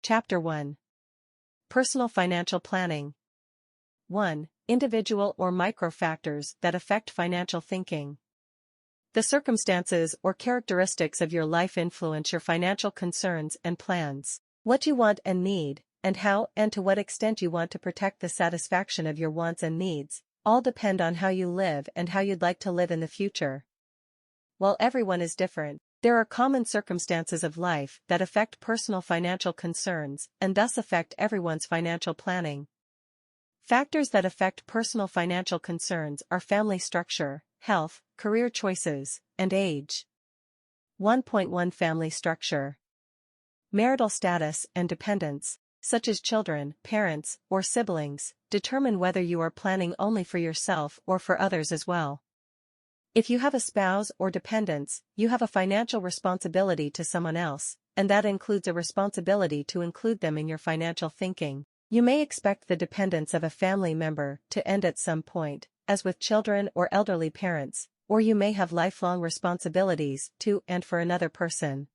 Chapter 1. Personal Financial Planning. 1. Individual or micro factors that affect financial thinking. The circumstances or characteristics of your life influence your financial concerns and plans. What you want and need, and how and to what extent you want to protect the satisfaction of your wants and needs, all depend on how you live and how you'd like to live in the future. While everyone is different, there are common circumstances of life that affect personal financial concerns and thus affect everyone's financial planning. Factors that affect personal financial concerns are family structure, health, career choices, and age. 1.1 Family structure. Marital status and dependence, such as children, parents, or siblings, determine whether you are planning only for yourself or for others as well. If you have a spouse or dependents, you have a financial responsibility to someone else, and that includes a responsibility to include them in your financial thinking. You may expect the dependence of a family member to end at some point, as with children or elderly parents, or you may have lifelong responsibilities to and for another person.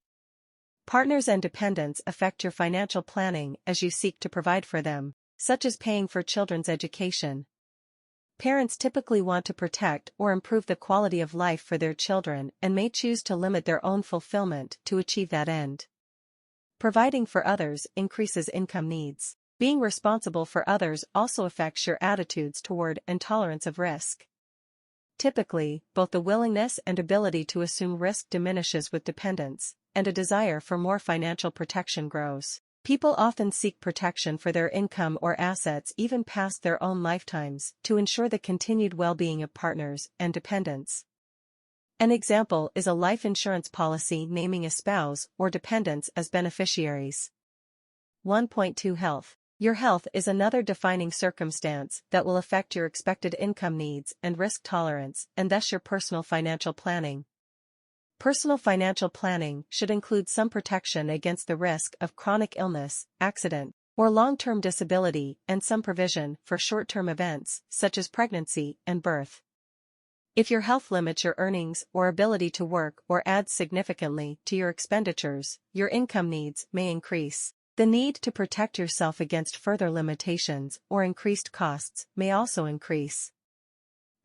Partners and dependents affect your financial planning as you seek to provide for them, such as paying for children's education. Parents typically want to protect or improve the quality of life for their children and may choose to limit their own fulfillment to achieve that end. Providing for others increases income needs. Being responsible for others also affects your attitudes toward and tolerance of risk. Typically, both the willingness and ability to assume risk diminishes with dependence, and a desire for more financial protection grows. People often seek protection for their income or assets even past their own lifetimes to ensure the continued well-being of partners and dependents. An example is a life insurance policy naming a spouse or dependents as beneficiaries. 1.2 Health. Your health is another defining circumstance that will affect your expected income needs and risk tolerance, and thus your personal financial planning. Personal financial planning should include some protection against the risk of chronic illness, accident, or long-term disability, and some provision for short-term events, such as pregnancy and birth. If your health limits your earnings or ability to work or adds significantly to your expenditures, your income needs may increase. The need to protect yourself against further limitations or increased costs may also increase.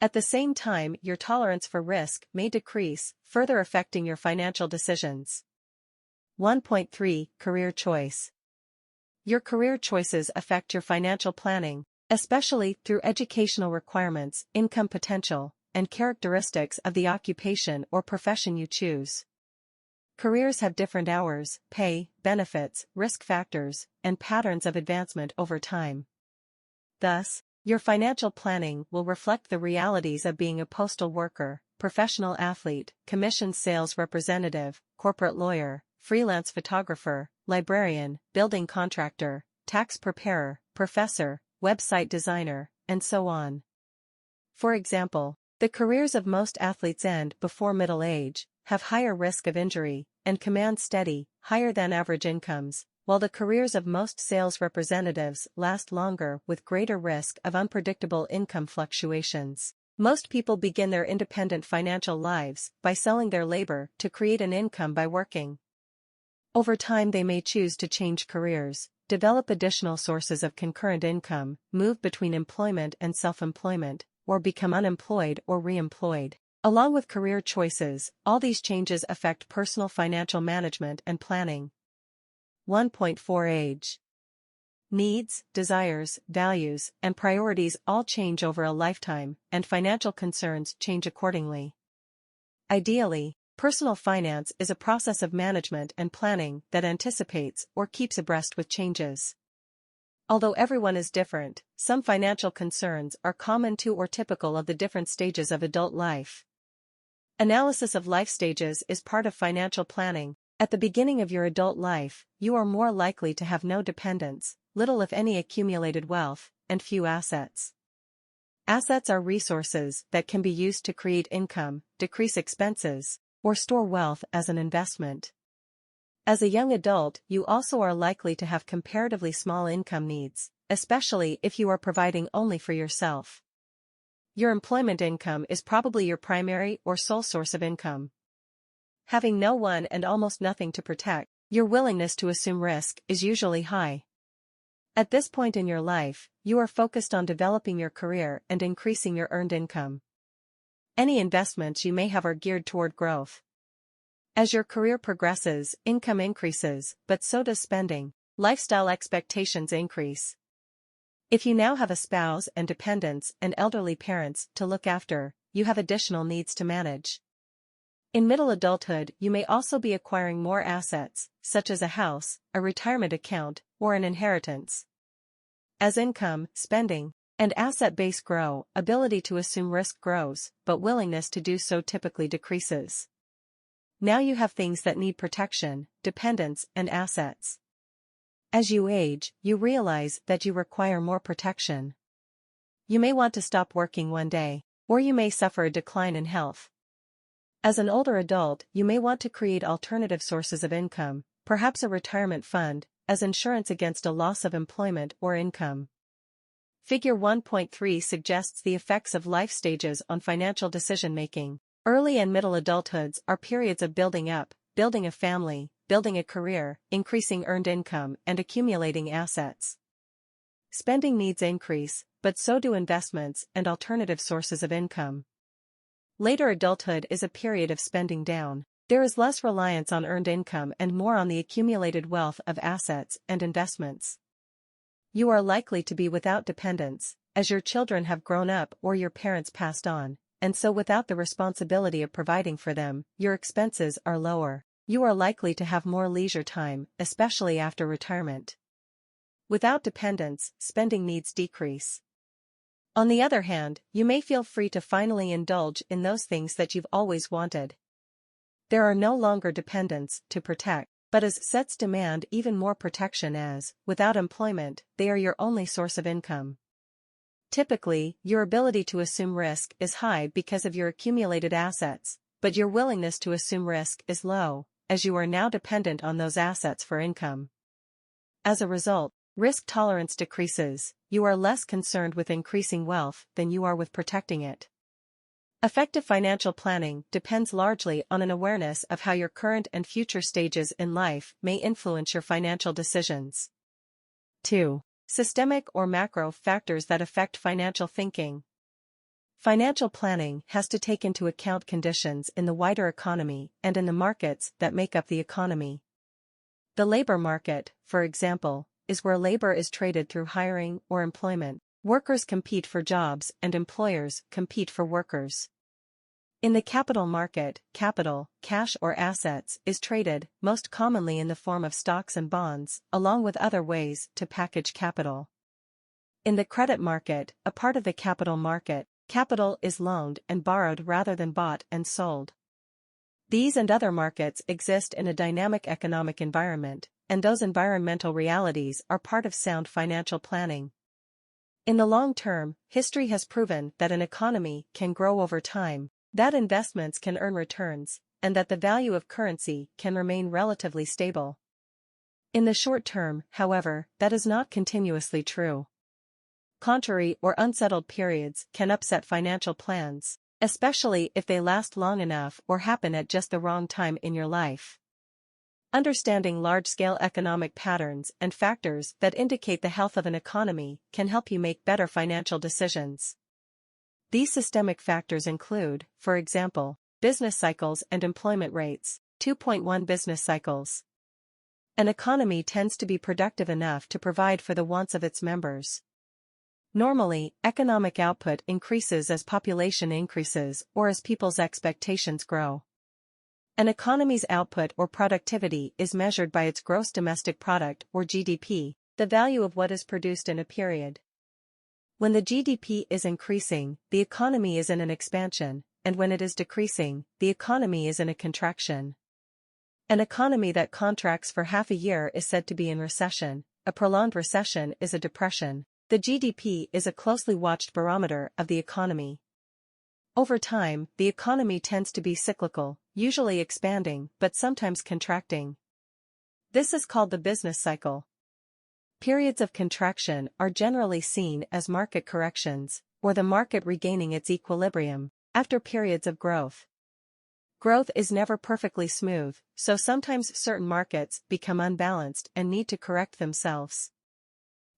At the same time, your tolerance for risk may decrease, further affecting your financial decisions. 1.3 Career choice. Your career choices affect your financial planning, especially through educational requirements, income potential, and characteristics of the occupation or profession you choose. Careers have different hours, pay, benefits, risk factors, and patterns of advancement over time. Thus, your financial planning will reflect the realities of being a postal worker, professional athlete, commissioned sales representative, corporate lawyer, freelance photographer, librarian, building contractor, tax preparer, professor, website designer, and so on. For example, the careers of most athletes end before middle age, have higher risk of injury, and command steady, higher than average incomes, while the careers of most sales representatives last longer with greater risk of unpredictable income fluctuations. Most people begin their independent financial lives by selling their labor to create an income by working. Over time they may choose to change careers, develop additional sources of concurrent income, move between employment and self-employment, or become unemployed or re-employed. Along with career choices, all these changes affect personal financial management and planning. 1.4 Age. Needs, desires, values, and priorities all change over a lifetime, and financial concerns change accordingly. Ideally, personal finance is a process of management and planning that anticipates or keeps abreast with changes. Although everyone is different, some financial concerns are common to or typical of the different stages of adult life. Analysis of life stages is part of financial planning. At the beginning of your adult life, you are more likely to have no dependents, little if any accumulated wealth, and few assets. Assets are resources that can be used to create income, decrease expenses, or store wealth as an investment. As a young adult, you also are likely to have comparatively small income needs, especially if you are providing only for yourself. Your employment income is probably your primary or sole source of income. Having no one and almost nothing to protect, Your willingness to assume risk is usually high. At this point in your life, you are focused on developing your career and increasing your earned income. Any investments you may have are geared toward growth. As your career progresses, income increases, but so does spending. Lifestyle expectations increase. If you now have a spouse and dependents and elderly parents to look after, you have additional needs to manage. In middle adulthood, you may also be acquiring more assets, such as a house, a retirement account, or an inheritance. As income, spending, and asset base grow, ability to assume risk grows, but willingness to do so typically decreases. Now you have things that need protection, dependence, and assets. As you age, you realize that you require more protection. You may want to stop working one day, or you may suffer a decline in health. As an older adult, you may want to create alternative sources of income, perhaps a retirement fund, as insurance against a loss of employment or income. Figure 1.3 suggests the effects of life stages on financial decision-making. Early and middle adulthoods are periods of building up, building a family, building a career, increasing earned income, and accumulating assets. Spending needs increase, but so do investments and alternative sources of income. Later adulthood is a period of spending down. There is less reliance on earned income and more on the accumulated wealth of assets and investments. You are likely to be without dependents, as your children have grown up or your parents passed on, and so without the responsibility of providing for them, your expenses are lower. You are likely to have more leisure time, especially after retirement. Without dependents, spending needs decrease. On the other hand, you may feel free to finally indulge in those things that you've always wanted. There are no longer dependents to protect, but assets demand even more protection as, without employment, they are your only source of income. Typically, your ability to assume risk is high because of your accumulated assets, but your willingness to assume risk is low, as you are now dependent on those assets for income. As a result, risk tolerance decreases. You are less concerned with increasing wealth than you are with protecting it. Effective financial planning depends largely on an awareness of how your current and future stages in life may influence your financial decisions. 2. Systemic or macro factors that affect financial thinking. Financial planning has to take into account conditions in the wider economy and in the markets that make up the economy. The labor market, for example, is where labor is traded through hiring or employment. Workers compete for jobs and employers compete for workers. In the capital market, capital, cash or assets, is traded, most commonly in the form of stocks and bonds, along with other ways to package capital. In the credit market, a part of the capital market, capital is loaned and borrowed rather than bought and sold. These and other markets exist in a dynamic economic environment, and those environmental realities are part of sound financial planning. In the long term, history has proven that an economy can grow over time, that investments can earn returns, and that the value of currency can remain relatively stable. In the short term, however, that is not continuously true. Contrary or unsettled periods can upset financial plans, especially if they last long enough or happen at just the wrong time in your life. Understanding large-scale economic patterns and factors that indicate the health of an economy can help you make better financial decisions. These systemic factors include, for example, business cycles and employment rates. 2.1 Business cycles. An economy tends to be productive enough to provide for the wants of its members. Normally, economic output increases as population increases or as people's expectations grow. An economy's output or productivity is measured by its gross domestic product or GDP, the value of what is produced in a period. When the GDP is increasing, the economy is in an expansion, and when it is decreasing, the economy is in a contraction. An economy that contracts for half a year is said to be in recession. A prolonged recession is a depression. The GDP is a closely watched barometer of the economy. Over time, the economy tends to be cyclical, usually expanding but sometimes contracting. This is called the business cycle. Periods of contraction are generally seen as market corrections, or the market regaining its equilibrium, after periods of growth. Growth is never perfectly smooth, so sometimes certain markets become unbalanced and need to correct themselves.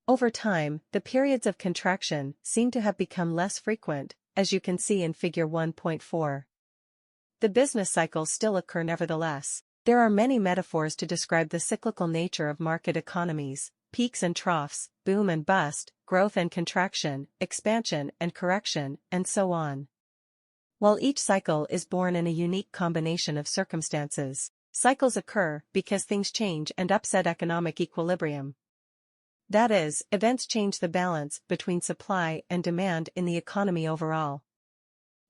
Over time, the periods of contraction seem to have become less frequent, as you can see in Figure 1.4. The business cycles still occur nevertheless. There are many metaphors to describe the cyclical nature of market economies: peaks and troughs, boom and bust, growth and contraction, expansion and correction, and so on. While each cycle is born in a unique combination of circumstances, cycles occur because things change and upset economic equilibrium. That is, events change the balance between supply and demand in the economy overall.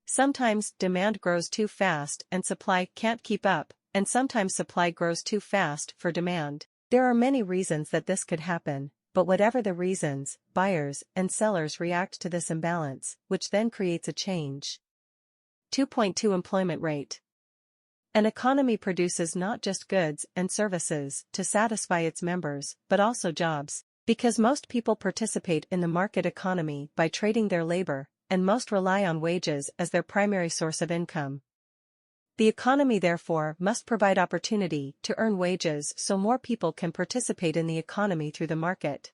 Sometimes demand grows too fast and supply can't keep up, and sometimes supply grows too fast for demand. There are many reasons that this could happen, but whatever the reasons, buyers and sellers react to this imbalance, which then creates a change. 2.2 Employment rate. An economy produces not just goods and services to satisfy its members, but also jobs. Because most people participate in the market economy by trading their labor, and most rely on wages as their primary source of income. The economy therefore must provide opportunity to earn wages so more people can participate in the economy through the market.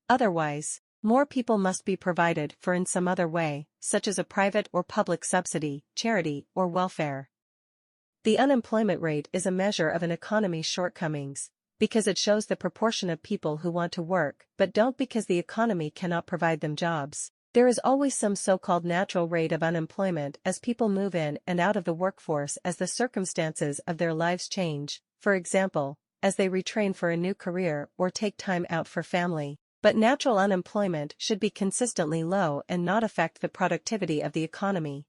Otherwise, more people must be provided for in some other way, such as a private or public subsidy, charity, or welfare. The unemployment rate is a measure of an economy's shortcomings, because it shows the proportion of people who want to work but don't because the economy cannot provide them jobs. There is always some so-called natural rate of unemployment as people move in and out of the workforce as the circumstances of their lives change, for example, as they retrain for a new career or take time out for family. But natural unemployment should be consistently low and not affect the productivity of the economy.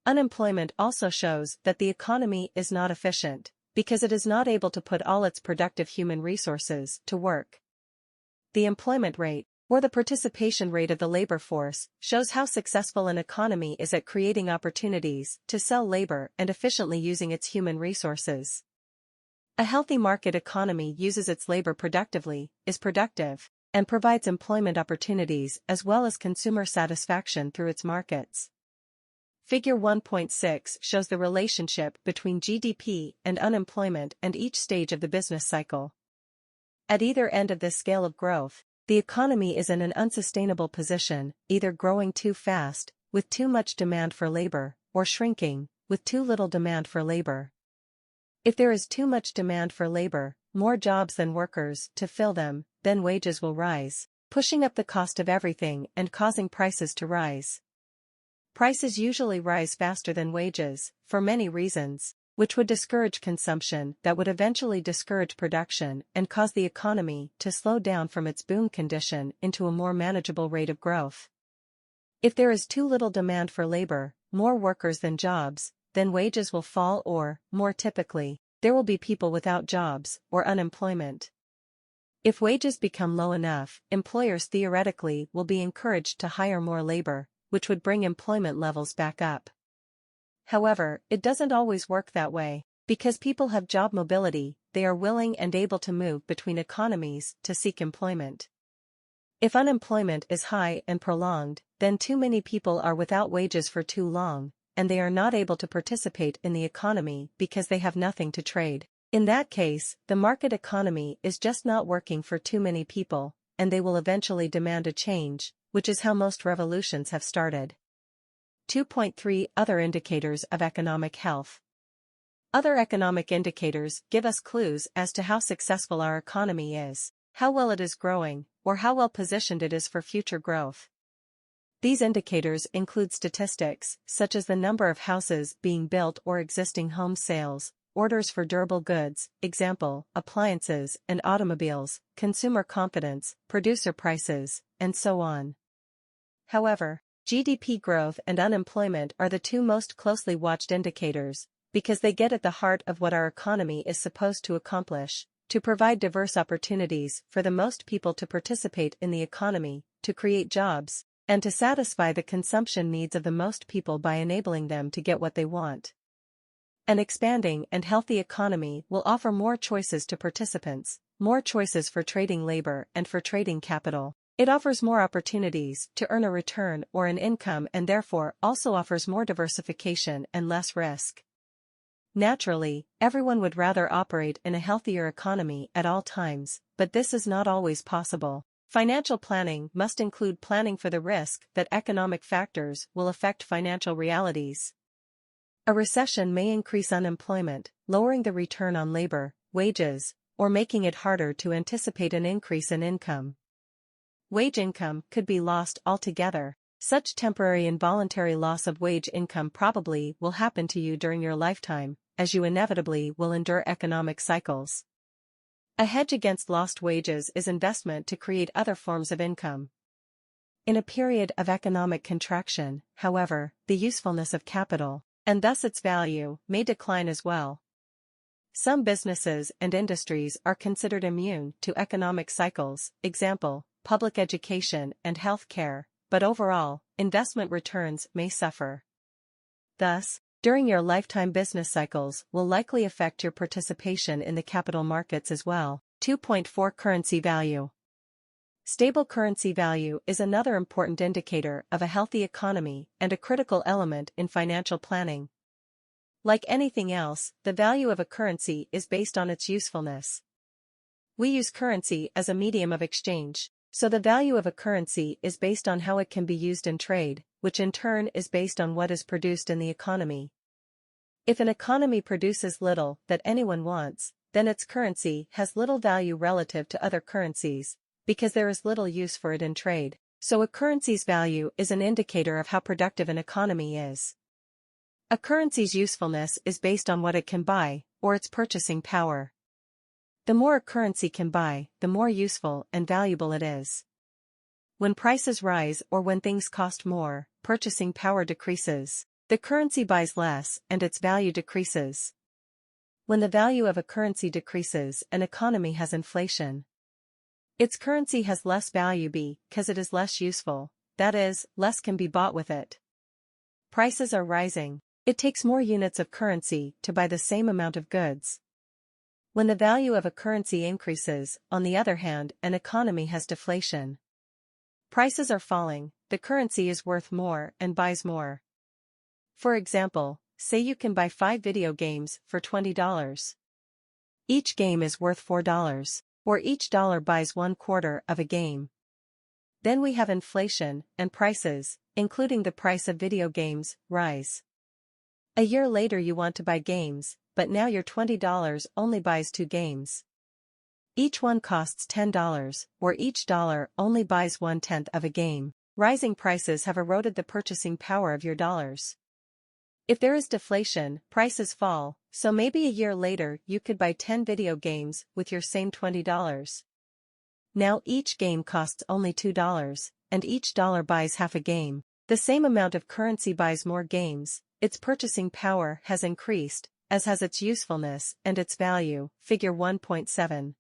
Unemployment also shows that the economy is not efficient, because it is not able to put all its productive human resources to work. The employment rate, or the participation rate of the labor force, shows how successful an economy is at creating opportunities to sell labor and efficiently using its human resources. A healthy market economy uses its labor productively, is productive, and provides employment opportunities as well as consumer satisfaction through its markets. Figure 1.6 shows the relationship between GDP and unemployment and each stage of the business cycle. At either end of this scale of growth, the economy is in an unsustainable position, either growing too fast, with too much demand for labor, or shrinking, with too little demand for labor. If there is too much demand for labor, more jobs than workers to fill them, then wages will rise, pushing up the cost of everything and causing prices to rise. Prices usually rise faster than wages, for many reasons, which would discourage consumption that would eventually discourage production and cause the economy to slow down from its boom condition into a more manageable rate of growth. If there is too little demand for labor, more workers than jobs, then wages will fall or, more typically, there will be people without jobs, or unemployment. If wages become low enough, employers theoretically will be encouraged to hire more labor, which would bring employment levels back up. However, it doesn't always work that way. Because people have job mobility, they are willing and able to move between economies to seek employment. If unemployment is high and prolonged, then too many people are without wages for too long, and they are not able to participate in the economy because they have nothing to trade. In that case, the market economy is just not working for too many people, and they will eventually demand a change, which is how most revolutions have started. 2.3 Other indicators of economic health. Other economic indicators give us clues as to how successful our economy is, how well it is growing, or how well positioned it is for future growth. These indicators include statistics, such as the number of houses being built or existing home sales, orders for durable goods, example, appliances and automobiles, consumer confidence, producer prices, and so on. However, GDP growth and unemployment are the two most closely watched indicators, because they get at the heart of what our economy is supposed to accomplish: to provide diverse opportunities for the most people to participate in the economy, to create jobs, and to satisfy the consumption needs of the most people by enabling them to get what they want. An expanding and healthy economy will offer more choices to participants, more choices for trading labor and for trading capital. It offers more opportunities to earn a return or an income and therefore also offers more diversification and less risk. Naturally, everyone would rather operate in a healthier economy at all times, but this is not always possible. Financial planning must include planning for the risk that economic factors will affect financial realities. A recession may increase unemployment, lowering the return on labor, wages, or making it harder to anticipate an increase in income. Wage income could be lost altogether. Such temporary involuntary loss of wage income probably will happen to you during your lifetime, as you inevitably will endure economic cycles. A hedge against lost wages is investment to create other forms of income. In a period of economic contraction, however, the usefulness of capital, and thus its value, may decline as well. Some businesses and industries are considered immune to economic cycles, example, public education and health care, but overall, investment returns may suffer. Thus, during your lifetime business cycles will likely affect your participation in the capital markets as well. 2.4 Currency value. Stable currency value is another important indicator of a healthy economy and a critical element in financial planning. Like anything else, the value of a currency is based on its usefulness. We use currency as a medium of exchange, so the value of a currency is based on how it can be used in trade, which in turn is based on what is produced in the economy. If an economy produces little that anyone wants, then its currency has little value relative to other currencies, because there is little use for it in trade. So a currency's value is an indicator of how productive an economy is. A currency's usefulness is based on what it can buy, or its purchasing power. The more a currency can buy, the more useful and valuable it is. When prices rise or when things cost more, purchasing power decreases. The currency buys less and its value decreases. When the value of a currency decreases, an economy has inflation. Its currency has less value because it is less useful, that is, less can be bought with it. Prices are rising. It takes more units of currency to buy the same amount of goods. When the value of a currency increases, on the other hand, an economy has deflation. Prices are falling, the currency is worth more and buys more. For example, say you can buy 5 video games for $20. Each game is worth $4, or each dollar buys 1/4 of a game. Then we have inflation, and prices, including the price of video games, rise. A year later you want to buy games, but now your $20 only buys 2 games. Each one costs $10, or each dollar only buys 1/10 of a game. Rising prices have eroded the purchasing power of your dollars. If there is deflation, prices fall, so maybe a year later you could buy 10 video games with your same $20. Now each game costs only $2, and each dollar buys half a game. The same amount of currency buys more games, its purchasing power has increased, as has its usefulness and its value. Figure 1.7.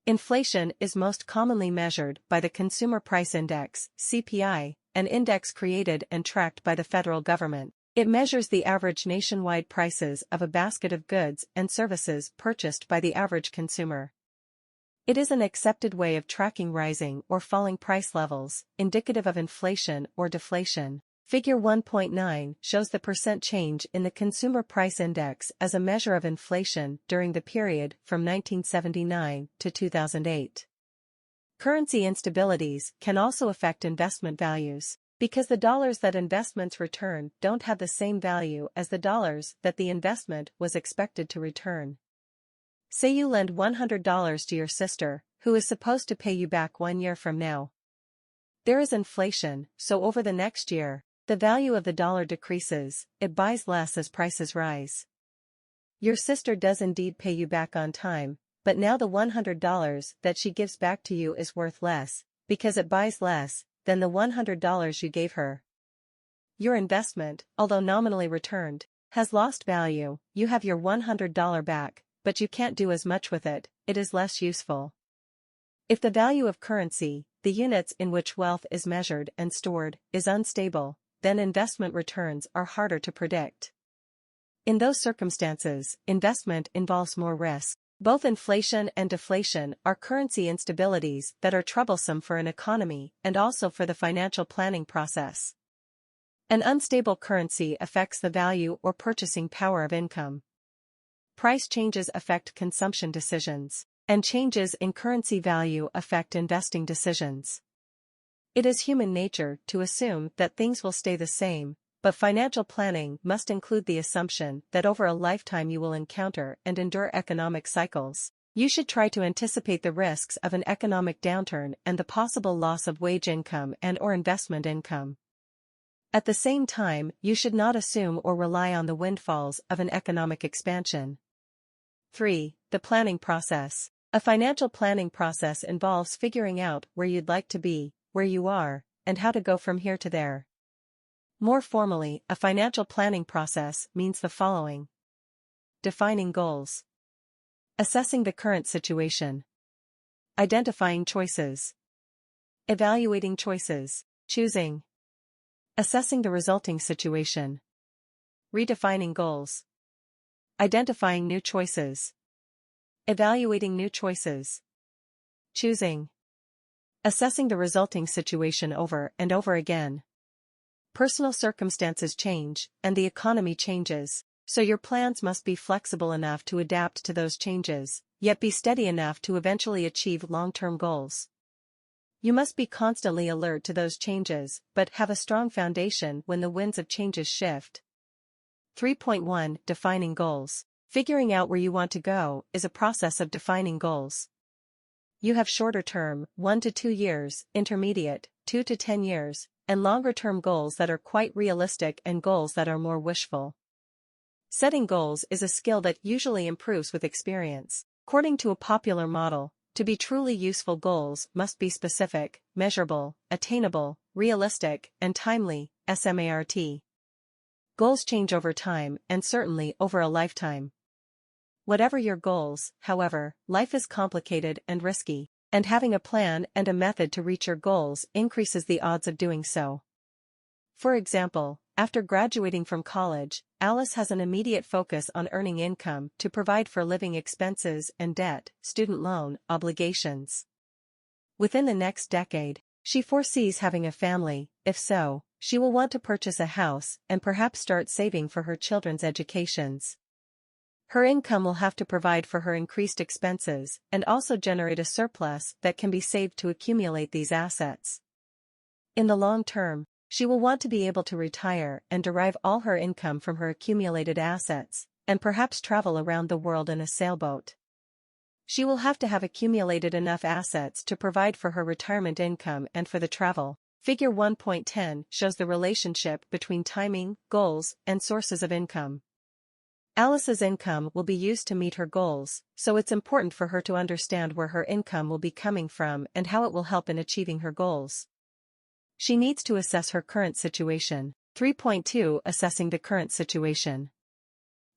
Inflation is most commonly measured by the Consumer Price Index, CPI, an index created and tracked by the federal government. It measures the average nationwide prices of a basket of goods and services purchased by the average consumer. It is an accepted way of tracking rising or falling price levels, indicative of inflation or deflation. Figure 1.9 shows the percent change in the Consumer Price Index as a measure of inflation during the period from 1979 to 2008. Currency instabilities can also affect investment values, because the dollars that investments return don't have the same value as the dollars that the investment was expected to return. Say you lend $100 to your sister, who is supposed to pay you back 1 year from now. There is inflation, so over the next year, the value of the dollar decreases, it buys less as prices rise. Your sister does indeed pay you back on time, but now the $100 that she gives back to you is worth less, because it buys less than the $100 you gave her. Your investment, although nominally returned, has lost value. You have your $100 back, but you can't do as much with it, it is less useful. If the value of currency, the units in which wealth is measured and stored, is unstable, then investment returns are harder to predict. In those circumstances, investment involves more risk. Both inflation and deflation are currency instabilities that are troublesome for an economy and also for the financial planning process. An unstable currency affects the value or purchasing power of income. price changes affect consumption decisions, and changes in currency value affect investing decisions. It is human nature to assume that things will stay the same, but financial planning must include the assumption that over a lifetime you will encounter and endure economic cycles. You should try to anticipate the risks of an economic downturn and the possible loss of wage income and/or investment income. At the same time, you should not assume or rely on the windfalls of an economic expansion. 3. The planning process. A financial planning process involves figuring out where you'd like to be, where you are, and how to go from here to there. More formally, a financial planning process means the following: defining goals, assessing the current situation, identifying choices, evaluating choices, choosing, assessing the resulting situation, redefining goals, identifying new choices, evaluating new choices, choosing, assessing the resulting situation over and over again. Personal circumstances change, and the economy changes, so your plans must be flexible enough to adapt to those changes, yet be steady enough to eventually achieve long-term goals. You must be constantly alert to those changes, but have a strong foundation when the winds of changes shift. 3.1 Defining goals. Figuring out where you want to go is a process of defining goals. You have shorter-term, 1 to 2 years, intermediate, 2 to 10 years, and longer-term goals that are quite realistic and goals that are more wishful. Setting goals is a skill that usually improves with experience. According to a popular model, to be truly useful goals must be specific, measurable, attainable, realistic, and timely, SMART. Goals change over time and certainly over a lifetime. Whatever your goals, however, life is complicated and risky, and having a plan and a method to reach your goals increases the odds of doing so. For example, after graduating from college, Alice has an immediate focus on earning income to provide for living expenses and debt, student loan, obligations. Within the next decade, she foresees having a family. If so, she will want to purchase a house and perhaps start saving for her children's educations. Her income will have to provide for her increased expenses and also generate a surplus that can be saved to accumulate these assets. In the long term, she will want to be able to retire and derive all her income from her accumulated assets, and perhaps travel around the world in a sailboat. She will have to have accumulated enough assets to provide for her retirement income and for the travel. Figure 1.10 shows the relationship between timing, goals, and sources of income. Alice's income will be used to meet her goals, so it's important for her to understand where her income will be coming from and how it will help in achieving her goals. She needs to assess her current situation. 3.2 Assessing the current situation.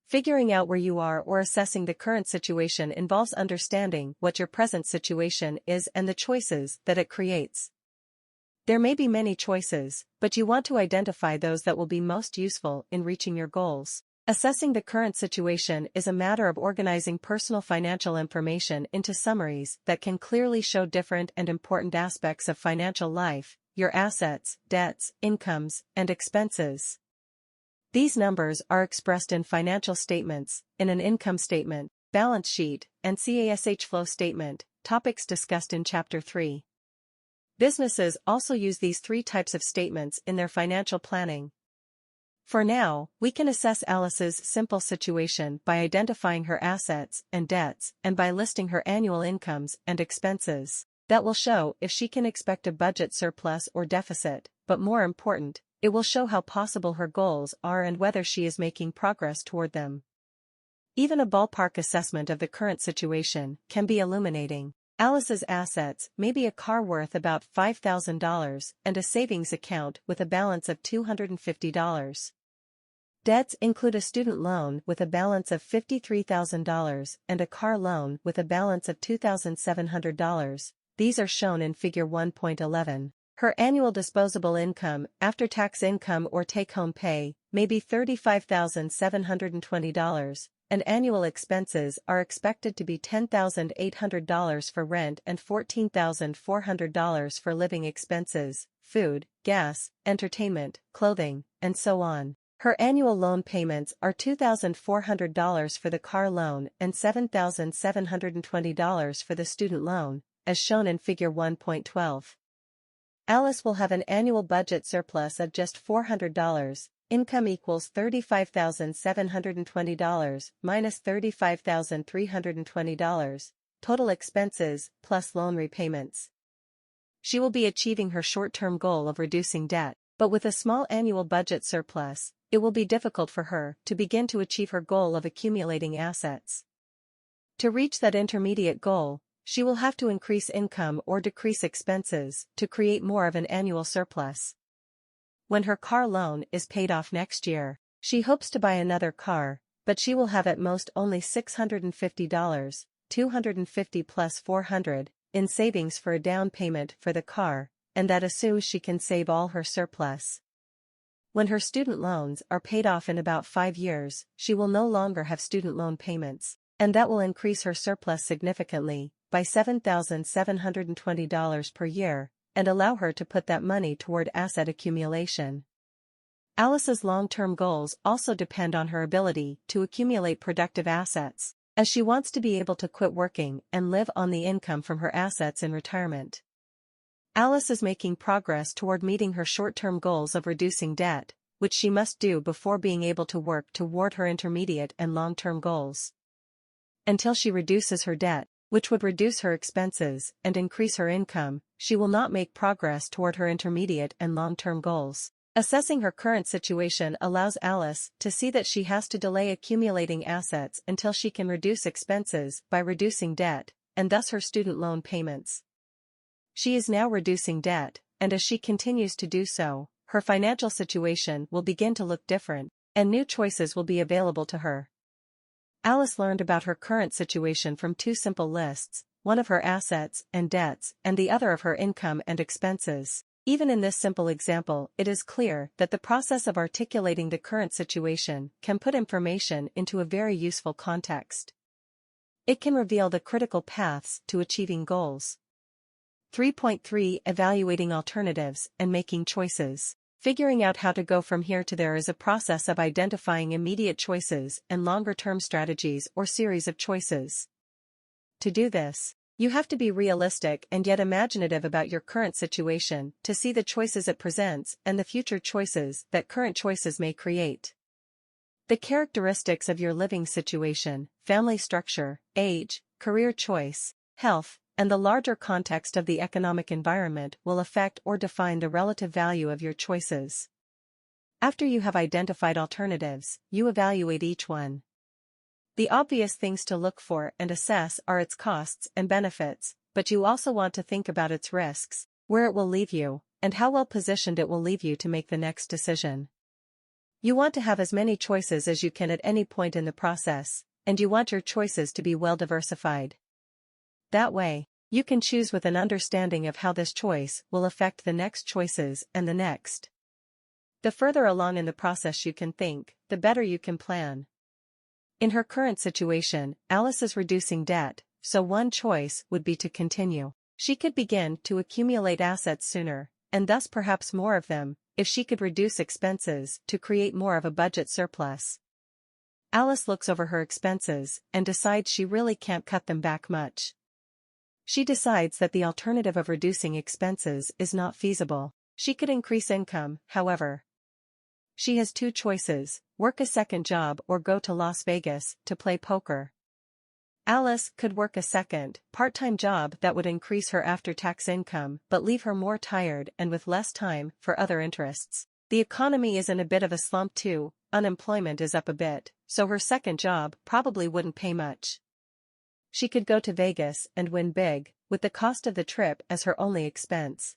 Figuring out where you are or assessing the current situation involves understanding what your present situation is and the choices that it creates. There may be many choices, but you want to identify those that will be most useful in reaching your goals. Assessing the current situation is a matter of organizing personal financial information into summaries that can clearly show different and important aspects of financial life, your assets, debts, incomes, and expenses. These numbers are expressed in financial statements, in an income statement, balance sheet, and cash flow statement, topics discussed in Chapter 3. Businesses also use these 3 types of statements in their financial planning. For now, we can assess Alice's simple situation by identifying her assets and debts and by listing her annual incomes and expenses. That will show if she can expect a budget surplus or deficit, but more important, it will show how possible her goals are and whether she is making progress toward them. Even a ballpark assessment of the current situation can be illuminating. Alice's assets may be a car worth about $5,000 and a savings account with a balance of $250. Debts include a student loan with a balance of $53,000 and a car loan with a balance of $2,700. These are shown in Figure 1.11. Her annual disposable income, after-tax income or take-home pay, may be $35,720, and annual expenses are expected to be $10,800 for rent and $14,400 for living expenses, food, gas, entertainment, clothing, and so on. Her annual loan payments are $2,400 for the car loan and $7,720 for the student loan, as shown in Figure 1.12. Alice will have an annual budget surplus of just $400. Income equals $35,720 minus $35,320. Total expenses plus loan repayments. She will be achieving her short-term goal of reducing debt, but with a small annual budget surplus, it will be difficult for her to begin to achieve her goal of accumulating assets. To reach that intermediate goal, she will have to increase income or decrease expenses to create more of an annual surplus. When her car loan is paid off next year, she hopes to buy another car, but she will have at most only $650, $250 plus $400, in savings for a down payment for the car, and that assumes she can save all her surplus. When her student loans are paid off in about 5 years, she will no longer have student loan payments, and that will increase her surplus significantly, by $7,720 per year, and allow her to put that money toward asset accumulation. Alice's long-term goals also depend on her ability to accumulate productive assets, as she wants to be able to quit working and live on the income from her assets in retirement. Alice is making progress toward meeting her short-term goals of reducing debt, which she must do before being able to work toward her intermediate and long-term goals. Until she reduces her debt, which would reduce her expenses and increase her income, she will not make progress toward her intermediate and long-term goals. Assessing her current situation allows Alice to see that she has to delay accumulating assets until she can reduce expenses by reducing debt, and thus her student loan payments. She is now reducing debt, and as she continues to do so, her financial situation will begin to look different, and new choices will be available to her. Alice learned about her current situation from 2 simple lists, one of her assets and debts and the other of her income and expenses. Even in this simple example, it is clear that the process of articulating the current situation can put information into a very useful context. It can reveal the critical paths to achieving goals. 3.3 Evaluating alternatives and making choices. Figuring out how to go from here to there is a process of identifying immediate choices and longer-term strategies or series of choices. To do this, you have to be realistic and yet imaginative about your current situation to see the choices it presents and the future choices that current choices may create. The characteristics of your living situation, family structure, age, career choice, health, and the larger context of the economic environment will affect or define the relative value of your choices. After you have identified alternatives, you evaluate each one. The obvious things to look for and assess are its costs and benefits, but you also want to think about its risks, where it will leave you, and how well positioned it will leave you to make the next decision. You want to have as many choices as you can at any point in the process, and you want your choices to be well diversified. That way, you can choose with an understanding of how this choice will affect the next choices and the next. The further along in the process you can think, the better you can plan. In her current situation, Alice is reducing debt, so one choice would be to continue. She could begin to accumulate assets sooner, and thus perhaps more of them, if she could reduce expenses to create more of a budget surplus. Alice looks over her expenses and decides she really can't cut them back much. She decides that the alternative of reducing expenses is not feasible. She could increase income, however. She has 2 choices, work a second job or go to Las Vegas to play poker. Alice could work a second, part-time job that would increase her after-tax income but leave her more tired and with less time for other interests. The economy is in a bit of a slump too, unemployment is up a bit, so her second job probably wouldn't pay much. She could go to Vegas and win big, with the cost of the trip as her only expense.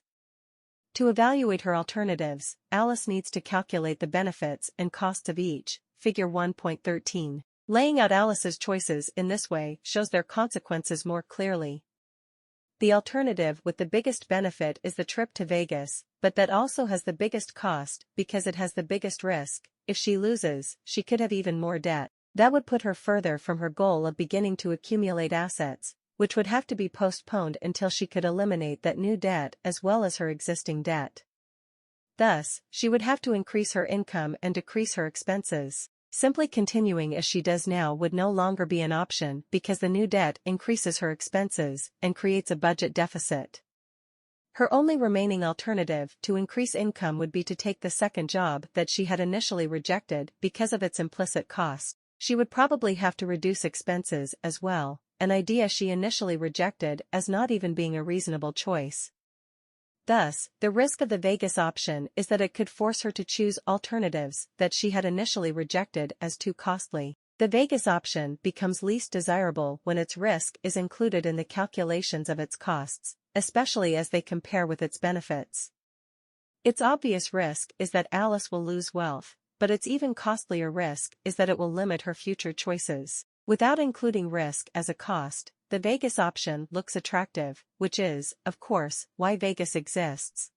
To evaluate her alternatives, Alice needs to calculate the benefits and costs of each, Figure 1.13. Laying out Alice's choices in this way shows their consequences more clearly. The alternative with the biggest benefit is the trip to Vegas, but that also has the biggest cost because it has the biggest risk. If she loses, she could have even more debt. That would put her further from her goal of beginning to accumulate assets, which would have to be postponed until she could eliminate that new debt as well as her existing debt. Thus, she would have to increase her income and decrease her expenses. Simply continuing as she does now would no longer be an option because the new debt increases her expenses and creates a budget deficit. Her only remaining alternative to increase income would be to take the second job that she had initially rejected because of its implicit cost. She would probably have to reduce expenses as well, an idea she initially rejected as not even being a reasonable choice. Thus, the risk of the Vegas option is that it could force her to choose alternatives that she had initially rejected as too costly. The Vegas option becomes least desirable when its risk is included in the calculations of its costs, especially as they compare with its benefits. Its obvious risk is that Alice will lose wealth, but its even costlier risk is that it will limit her future choices. Without including risk as a cost, the Vegas option looks attractive, which is, of course, why Vegas exists.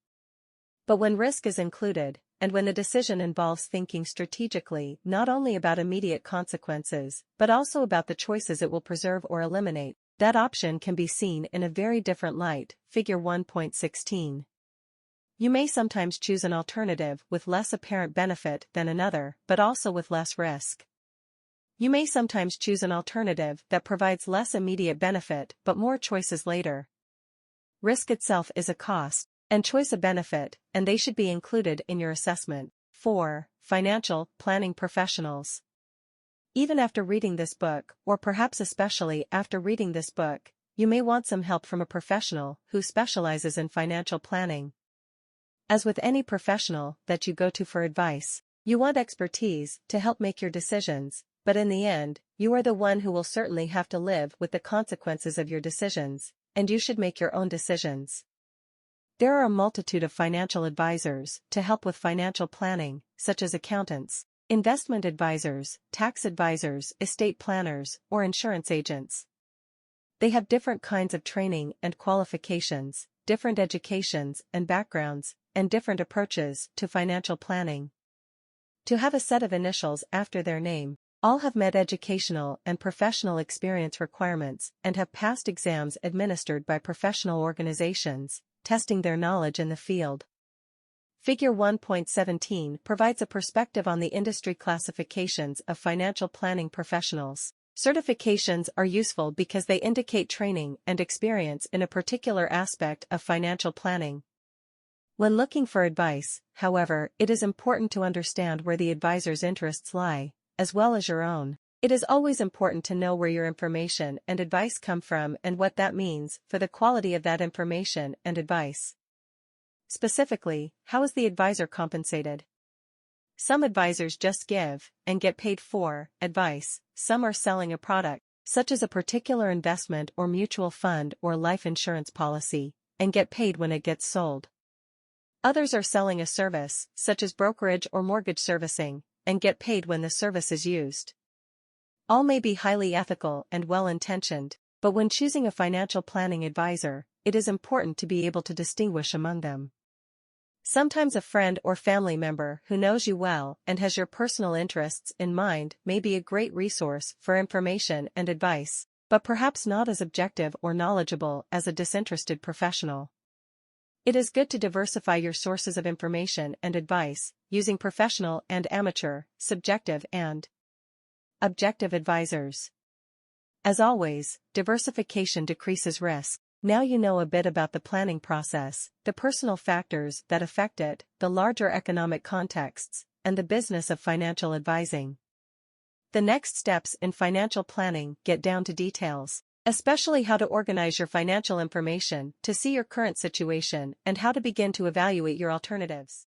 But when risk is included, and when the decision involves thinking strategically not only about immediate consequences, but also about the choices it will preserve or eliminate, that option can be seen in a very different light, Figure 1.16. You may sometimes choose an alternative with less apparent benefit than another, but also with less risk. You may sometimes choose an alternative that provides less immediate benefit but more choices later. Risk itself is a cost, and choice a benefit, and they should be included in your assessment. 4. Financial planning professionals. Even after reading this book, or perhaps especially after reading this book, you may want some help from a professional who specializes in financial planning. As with any professional that you go to for advice, you want expertise to help make your decisions, but in the end, you are the one who will certainly have to live with the consequences of your decisions, and you should make your own decisions. There are a multitude of financial advisors to help with financial planning, such as accountants, investment advisors, tax advisors, estate planners, or insurance agents. They have different kinds of training and qualifications, different educations and backgrounds, and different approaches to financial planning. To have a set of initials after their name, all have met educational and professional experience requirements and have passed exams administered by professional organizations, testing their knowledge in the field. Figure 1.17 provides a perspective on the industry classifications of financial planning professionals. Certifications are useful because they indicate training and experience in a particular aspect of financial planning. When looking for advice, however, it is important to understand where the advisor's interests lie, as well as your own. It is always important to know where your information and advice come from and what that means for the quality of that information and advice. Specifically, how is the advisor compensated? Some advisors just give, and get paid for, advice. Some are selling a product, such as a particular investment or mutual fund or life insurance policy, and get paid when it gets sold. Others are selling a service, such as brokerage or mortgage servicing, and get paid when the service is used. All may be highly ethical and well-intentioned, but when choosing a financial planning advisor, it is important to be able to distinguish among them. Sometimes a friend or family member who knows you well and has your personal interests in mind may be a great resource for information and advice, but perhaps not as objective or knowledgeable as a disinterested professional. It is good to diversify your sources of information and advice, using professional and amateur, subjective and objective advisors. As always, diversification decreases risk. Now you know a bit about the planning process, the personal factors that affect it, the larger economic contexts, and the business of financial advising. The next steps in financial planning get down to details, especially how to organize your financial information to see your current situation and how to begin to evaluate your alternatives.